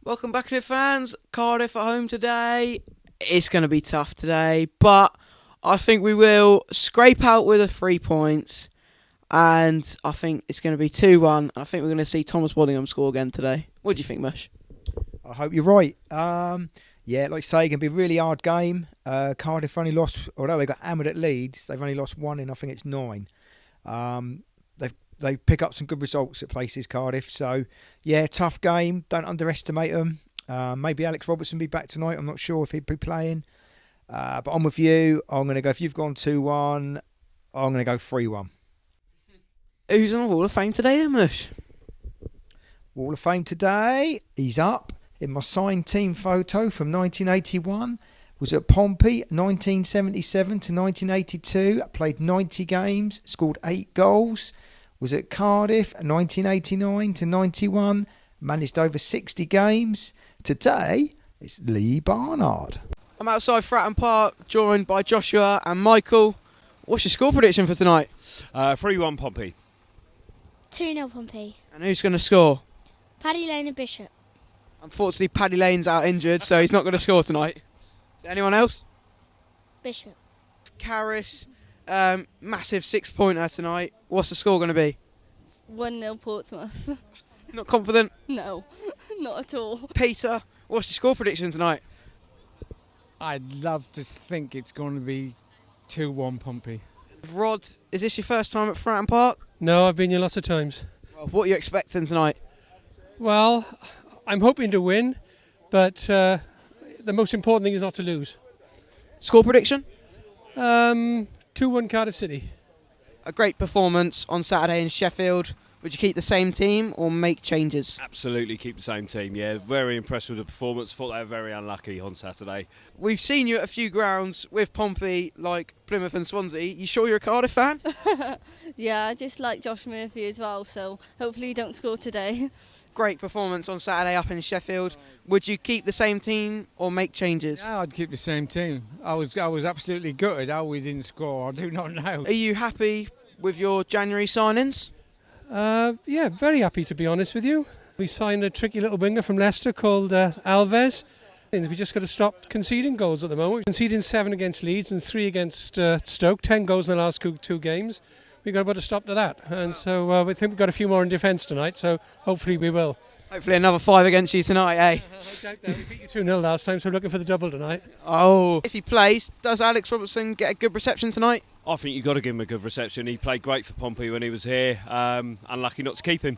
Welcome back, fans. Cardiff at home today. It's going to be tough today, but I think we will scrape out with the 3 points, and I think it's going to be 2-1. I think we're going to see Thomas Waddingham score again today. What do you think, Mush? I hope you're right. Yeah, like you say, it's going to be a really hard game. Cardiff only lost, although they got hammered at Leeds, they've only lost 1 in, I think it's 9. They pick up some good results at places, Cardiff. So, yeah, tough game. Don't underestimate them. Maybe Alex Robertson will be back tonight. I'm not sure if he'd be playing. But I'm with you. I'm going to go, if you've gone 2-1, I'm going to go 3-1. Who's on the Wall of Fame today, then, Mush? Wall of Fame today, he's up in my signed team photo from 1981. Was at Pompey 1977 to 1982. Played 90 games, scored 8 goals. Was at Cardiff 1989 to 91. Managed over 60 games. Today, it's Lee Barnard. I'm outside Fratton Park, joined by Joshua and Michael. What's your score prediction for tonight? 3-1 Pompey. 2-0 Pompey. And who's going to score? Paddy Lane and Bishop. Unfortunately, Paddy Lane's out injured, so he's not going to score tonight. Is there anyone else? Bishop. Carris, massive 6-pointer tonight. What's the score going to be? 1-0 Portsmouth. Not confident? No, not at all. Peter, what's your score prediction tonight? I'd love to think it's going to be 2-1 Pompey. Rod, is this your first time at Fratton Park? No, I've been here lots of times. Well, what are you expecting tonight? Well, I'm hoping to win, but the most important thing is not to lose. Score prediction? 2-1 Cardiff City. A great performance on Saturday in Sheffield. Would you keep the same team or make changes? Absolutely keep the same team, yeah. Very impressed with the performance. Thought they were very unlucky on Saturday. We've seen you at a few grounds with Pompey, like Plymouth and Swansea. You sure you're a Cardiff fan? Yeah, I just like Josh Murphy as well, so hopefully you don't score today. Great performance on Saturday up in Sheffield. Would you keep the same team or make changes? Yeah, I'd keep the same team. I was absolutely gutted how we didn't score. I do not know. Are you happy with your January signings? Yeah, very happy to be honest with you. We signed a tricky little winger from Leicester called Alves. And we just got to stop conceding goals at the moment. We're conceding 7 against Leeds and 3 against Stoke. 10 goals in the last 2 games. We've got to put a stop to that. And so we think we've got a few more in defence tonight, so hopefully we will. Hopefully another 5 against you tonight, eh? I doubt that. We beat you 2-0 last time, so we're looking for the double tonight. Oh. If he plays, does Alex Robertson get a good reception tonight? I think you've got to give him a good reception. He played great for Pompey when he was here. Unlucky not to keep him.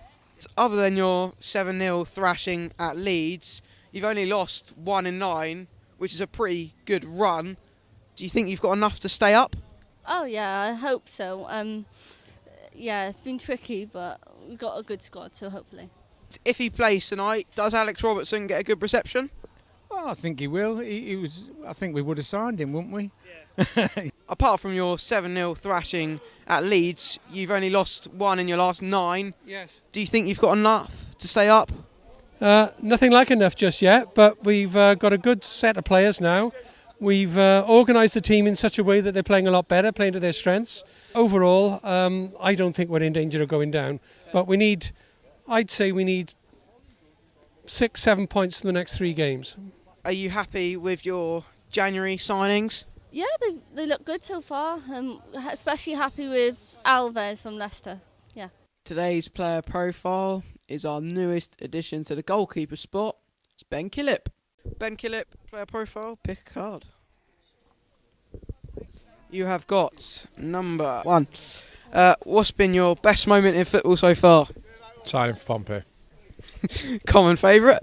Other than your 7-0 thrashing at Leeds, you've only lost 1 in 9, which is a pretty good run. Do you think you've got enough to stay up? Oh yeah, I hope so. Yeah, it's been tricky, but we've got a good squad, so hopefully. If he plays tonight, does Alex Robertson get a good reception? Well, I think he will. He was. I think we would have signed him, wouldn't we? Yeah. Apart from your 7-0 thrashing at Leeds, you've only lost 1 in your last 9. Yes. Do you think you've got enough to stay up? Nothing like enough just yet, but we've got a good set of players now. We've organised the team in such a way that they're playing a lot better, playing to their strengths. Overall, I don't think we're in danger of going down, but I'd say we need 6-7 points in the next 3 games. Are you happy with your January signings? Yeah, they look good so far. Especially happy with Alves from Leicester. Yeah. Today's player profile is our newest addition to the goalkeeper spot. It's Ben Killip. Ben Killip, player profile, pick a card. You have got number 1. What's been your best moment in football so far? Signing for Pompey. Common favourite.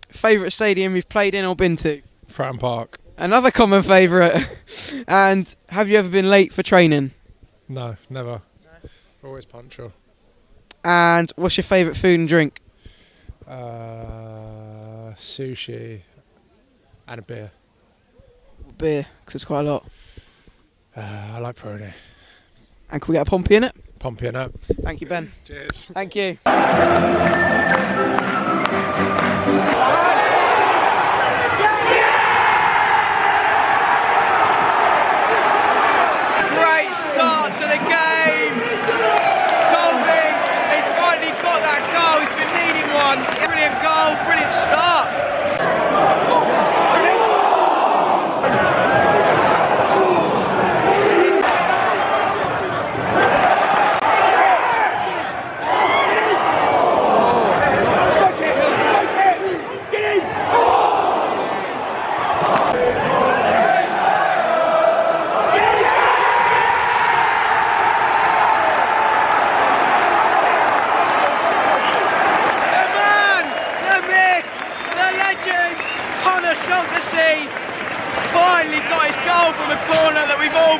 Favourite stadium you've played in or been to? Fratton Park. Another common favourite. And have you ever been late for training? No, never. Always punctual. And what's your favourite food and drink? Sushi and a beer. Beer, because it's quite a lot. I like Peroni. And can we get a Pompey in it? Pompey and up. Thank you, Ben. Cheers. Thank you. Great start to the game. Colby has finally got that goal. He's been needing one. Brilliant goal, brilliant start.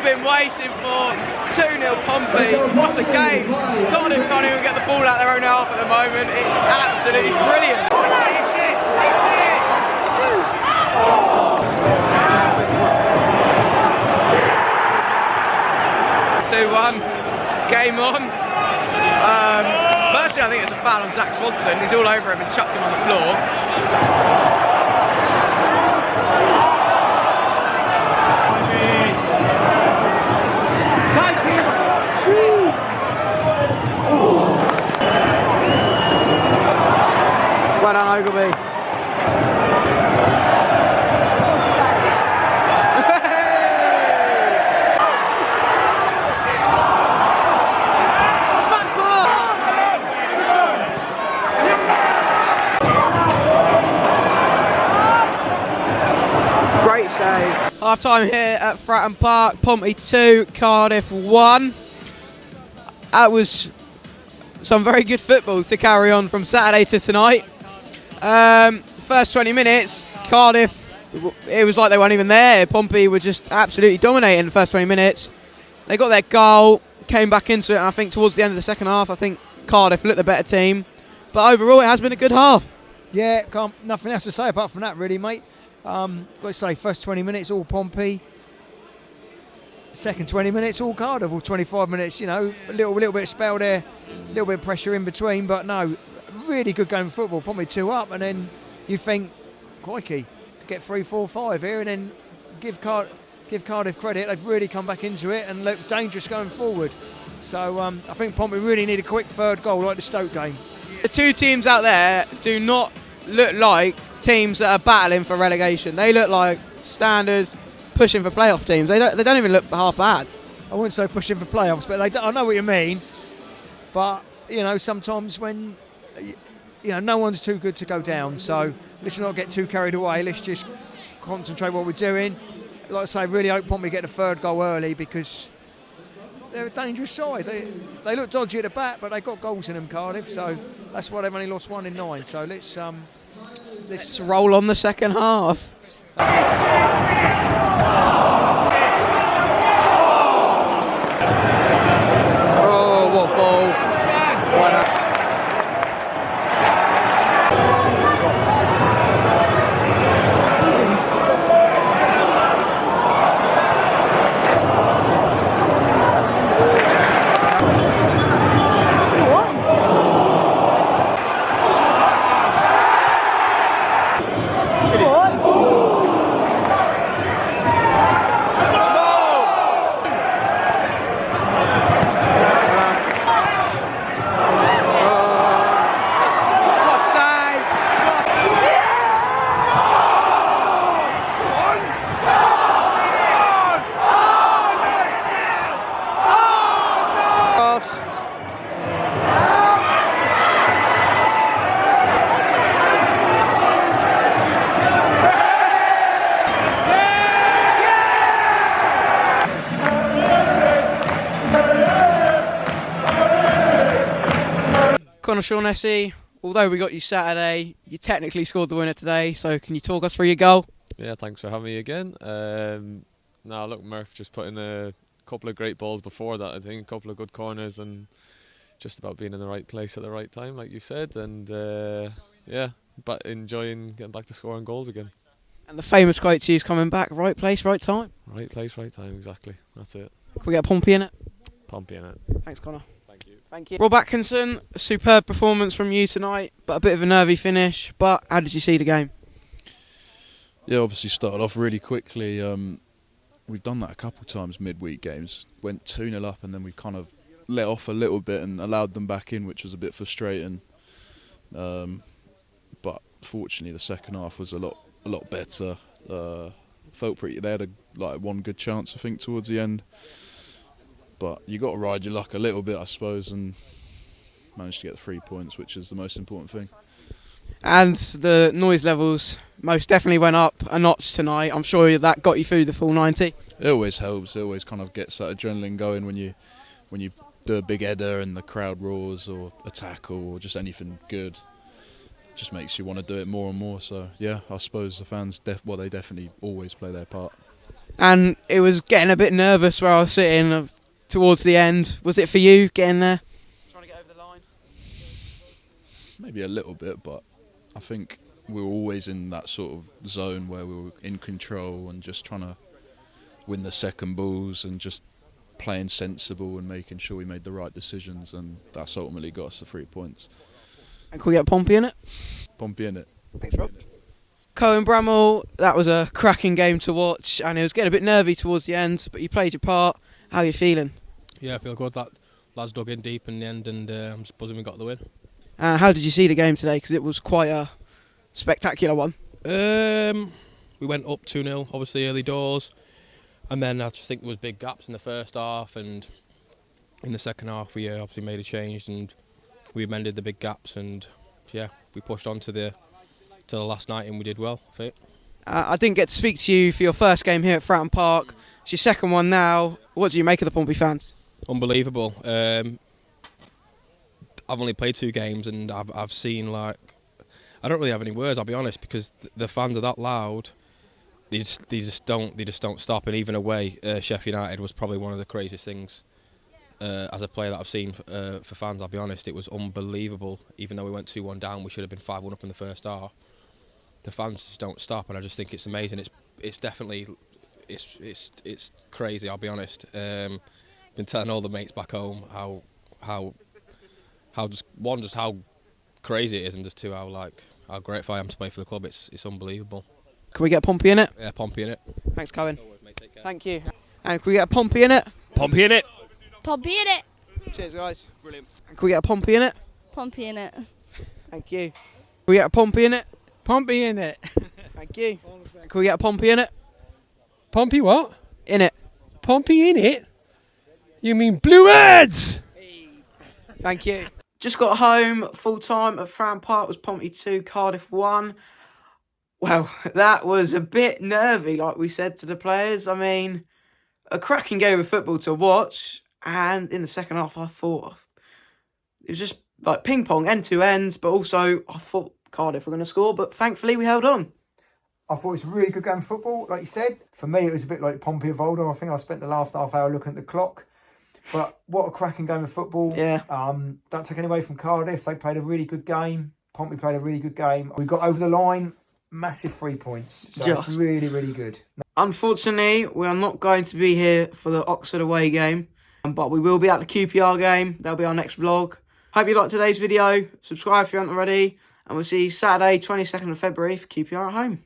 been waiting for. 2-0 Pompey. What a game. Cardiff can't even get the ball out their own half at the moment. It's absolutely brilliant. 2-1. Game on. Firstly, I think it's a foul on Zach Swanson. He's all over him and chucked him on the floor. Well done, Ogilvy. Great save. Half time here at Fratton Park. Pompey 2, Cardiff 1. That was some very good football to carry on from Saturday to tonight. First 20 minutes, Cardiff, it was like they weren't even there. Pompey were just absolutely dominating the first 20 minutes. They got their goal, came back into it, and I think towards the end of the second half, I think Cardiff looked the better team. But overall, it has been a good half. Yeah, nothing else to say apart from that, really, mate. Let's say first 20 minutes, all Pompey. Second 20 minutes, all Cardiff. Or 25 minutes, you know, a little bit of spell there, a little bit of pressure in between. But no, really good game of football. Pompey 2 up, and then you think, crikey, get 3, 4, 5 here, and then give Cardiff credit. They've really come back into it and look dangerous going forward. So I think Pompey really need a quick third goal like the Stoke game. The two teams out there do not look like teams that are battling for relegation. They look like standards pushing for playoff teams. They don't even look half bad. I wouldn't say pushing for playoffs, but I know what you mean. But you know, sometimes when no one's too good to go down, so let's not get too carried away. Let's just concentrate what we're doing. Like I say, really hope Pompey get the third goal early because they're a dangerous side. They look dodgy at the back, but they got goals in them, Cardiff. So that's why they've only lost 1 in 9. So let's roll on the second half. Oh, what ball! What a Shaughnessy, although we got you Saturday, you technically scored the winner today, so can you talk us through your goal? Yeah, thanks for having me again. Look, Murph just put in a couple of great balls before that, I think, a couple of good corners and just about being in the right place at the right time, like you said, and but enjoying getting back to scoring goals again. And the famous quote to you is coming back, right place, right time. Right place, right time, exactly, that's it. Can we get Pompey in it? Pompey in it. Thanks, Connor. Thank you. Rob Atkinson, a superb performance from you tonight, but a bit of a nervy finish. But how did you see the game? Yeah, obviously started off really quickly. We've done that a couple of times midweek games. Went 2-0 up and then we kind of let off a little bit and allowed them back in, which was a bit frustrating. But fortunately the second half was a lot better. Felt pretty. They had one good chance, I think, towards the end. But you got to ride your luck a little bit, I suppose, and managed to get 3 points, which is the most important thing. And the noise levels most definitely went up a notch tonight. I'm sure that got you through the full 90. It always helps. It always kind of gets that adrenaline going when you do a big header and the crowd roars, or a tackle, or just anything good. It just makes you want to do it more and more. So yeah, I suppose the fans, they definitely always play their part. And it was getting a bit nervous where I was sitting towards the end. Was it for you getting there? Trying to get over the line? Maybe a little bit, but I think we were always in that sort of zone where we were in control and just trying to win the second balls and just playing sensible and making sure we made the right decisions, and that's ultimately got us the 3 points. And can we get Pompey in it? Pompey in it. Thanks, Rob. Cohen Bramall, that was a cracking game to watch, and it was getting a bit nervy towards the end, but you played your part. How are you feeling? Yeah, I feel good. That lads dug in deep in the end, and I'm just buzzing we got the win. How did you see the game today? Because it was quite a spectacular one. We went up 2-0, obviously early doors, and then I just think there was big gaps in the first half, and in the second half we obviously made a change and we amended the big gaps, and yeah, we pushed on to the last night and we did well, I think. I didn't get to speak to you for your first game here at Fratton Park. It's your second one now. What do you make of the Pompey fans? Unbelievable. I've only played 2 games and I've seen, like, I don't really have any words, I'll be honest, because the fans are that loud. They just don't stop. And even away, Sheffield United was probably one of the craziest things as a player that I've seen for fans. I'll be honest, it was unbelievable. Even though we went 2-1 down, we should have been 5-1 up in the first half. The fans just don't stop, and I just think it's amazing. It's definitely it's crazy. I'll be honest. Been telling all the mates back home how just how crazy it is, and just 2 how grateful I am to play for the club. It's unbelievable. Can we get Pompey in it? Yeah, Pompey in it. Thanks, Cohen. Thank you. And can we get a Pompey in it? Pompey in it. Pompey in it. Cheers, guys. Brilliant. And can we get a Pompey in it? Pompey in it. Thank you. Can we get a Pompey in it? Pompey in it. Thank you. Can we get a Pompey in it? Pompey what? In it. Pompey in it? You mean Bluebirds? Thank you. Just got home full time at Fratton Park. Was Pompey 2, Cardiff 1. Well, that was a bit nervy, like we said to the players. I mean, a cracking game of football to watch. And in the second half, I thought it was just like ping pong, end to end. But also, I thought Cardiff were going to score. But thankfully, we held on. I thought it was a really good game of football, like you said. For me, it was a bit like Pompey of old. I think I spent the last half hour looking at the clock. But what a cracking game of football. Yeah. Don't take any away from Cardiff. They played a really good game. Pompey played a really good game. We got over the line. Massive 3 points. So it's really, really good. Unfortunately, we are not going to be here for the Oxford away game. But we will be at the QPR game. That'll be our next vlog. Hope you liked today's video. Subscribe if you haven't already. And we'll see you Saturday, 22nd of February for QPR at home.